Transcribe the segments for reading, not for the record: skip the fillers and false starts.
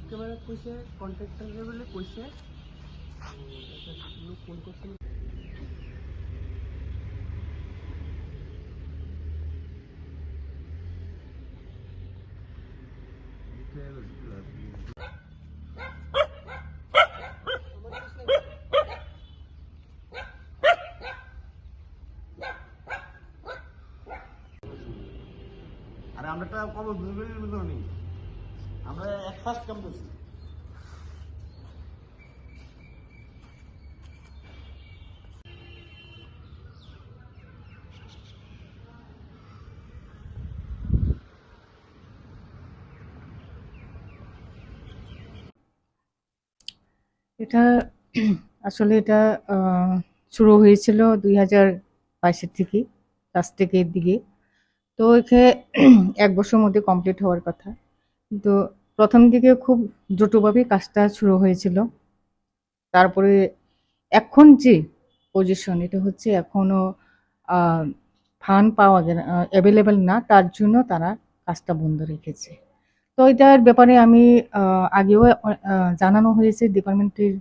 Camera কইছে contractor লেভেলে কইছে লোক ফোন করছে আর আমরা একটা কবর দুর্গের মতো নেই, আমরা এক ফার্স্ট কাম করছি। এটা আসলে এটা শুরু হয়েছিল 2022-এর থেকে, লাস্ট থেকে দিকে। তো এখানে 1 বছরের মধ্যে কমপ্লিট হওয়ার কথা, কিন্তু প্রথম দিকে খুব দ্রুতভাবে কাজটা শুরু হয়েছিল। তারপরে এখন যে পজিশন, এটা হচ্ছে এখনো ফান্ড পাওয়া যায় অ্যাভেলেবেল না, তার জন্য তারা কাজটা বন্ধ রেখেছে। তো এটার ব্যাপারে আমি আগেও জানানো হয়েছে ডিপার্টমেন্টের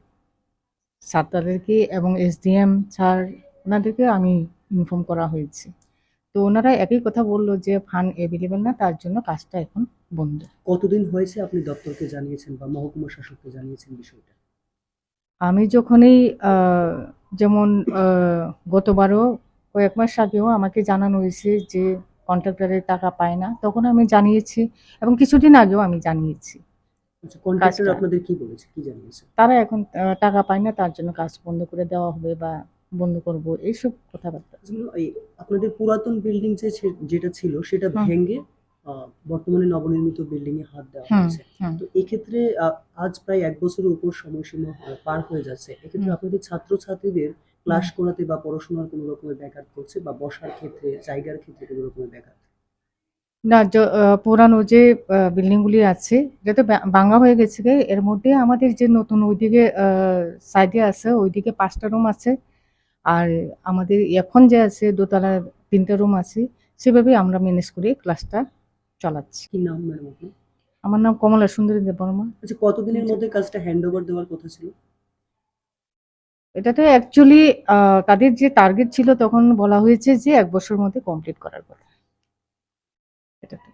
ছাত্রদেরকে এবং এসডিএম স্যার ওনাদেরকে আমি ইনফর্ম করা হয়েছে। তো ওনারা একই কথা বললো যে ফান্ড অ্যাভেলেবেল না, তার জন্য কাজটা এখন বন্ধ। কতদিন হয়েছে আপনি দপ্তরকে জানিয়েছেন বা মহকুমা শাসককে জানিয়েছেন বিষয়টা? আমি যখনই যেমন গতবারও কয়েক মাস আগেও আমাকে জানানো হয়েছে যে কন্ট্রাক্টরের টাকা পায় না, তখন আমি জানিয়েছি এবং কিছুদিন আগেও আমি জানিয়েছি। আচ্ছা, কন্ট্রাক্টর কাজটা আপনাদের কি বলেছে, কি জানিয়েছে? তারা এখন টাকা পায় না, তার জন্য কাজ বন্ধ করে দেওয়া হবে বা বন্ধ করব, এইসব কথাবার্তা। যেগুলো এই আপনাদের পুরাতন বিল্ডিং যেটা ছিল সেটা হুম ভেঙে বর্তমানে নবনির্মিত বিল্ডিং এ হাত দেওয়া হুম হয়েছে। হুম তো এক্ষেত্রে আজ প্রায় 1 বছরের উপর সময়সীমা পার হয়ে যাচ্ছে। এক্ষেত্রে হুম আপনাদের ছাত্রছাত্রীদের ক্লাস হুম। করাতে বা পড়াশোনার কোনো রকমের ব্যাঘাত করছে বা বসার ক্ষেত্রে জায়গার ক্ষেত্রে কোনো রকমের ব্যাঘাত? না, পুরানো যে বিল্ডিং গুলি আছে এটা তো ভাঙা হয়ে গেছে গে। এর মধ্যে আমাদের যে নতুন ওইদিকে সাইডে আছে, ওইদিকে 5টা রুম আছে। আর আমাদের এখন যে আছে দোতলা 3টা রুম আছে, সেভাবেই আমরা ম্যানেজ করে ক্লাসটা চালাচ্ছি। কি নাম ম্যাডাম আপনার? আমার নাম কমলা সুন্দরী দেববর্মা। আচ্ছা, কতদিনের মধ্যে কাজটা হ্যান্ড ওভার দেওয়ার কথা ছিল? এটাতে অ্যাকচুয়ালি তাদের যে টার্গেট ছিল তখন বলা হয়েছে যে 1 বছরের মধ্যে কমপ্লিট করার কথা। এটাতে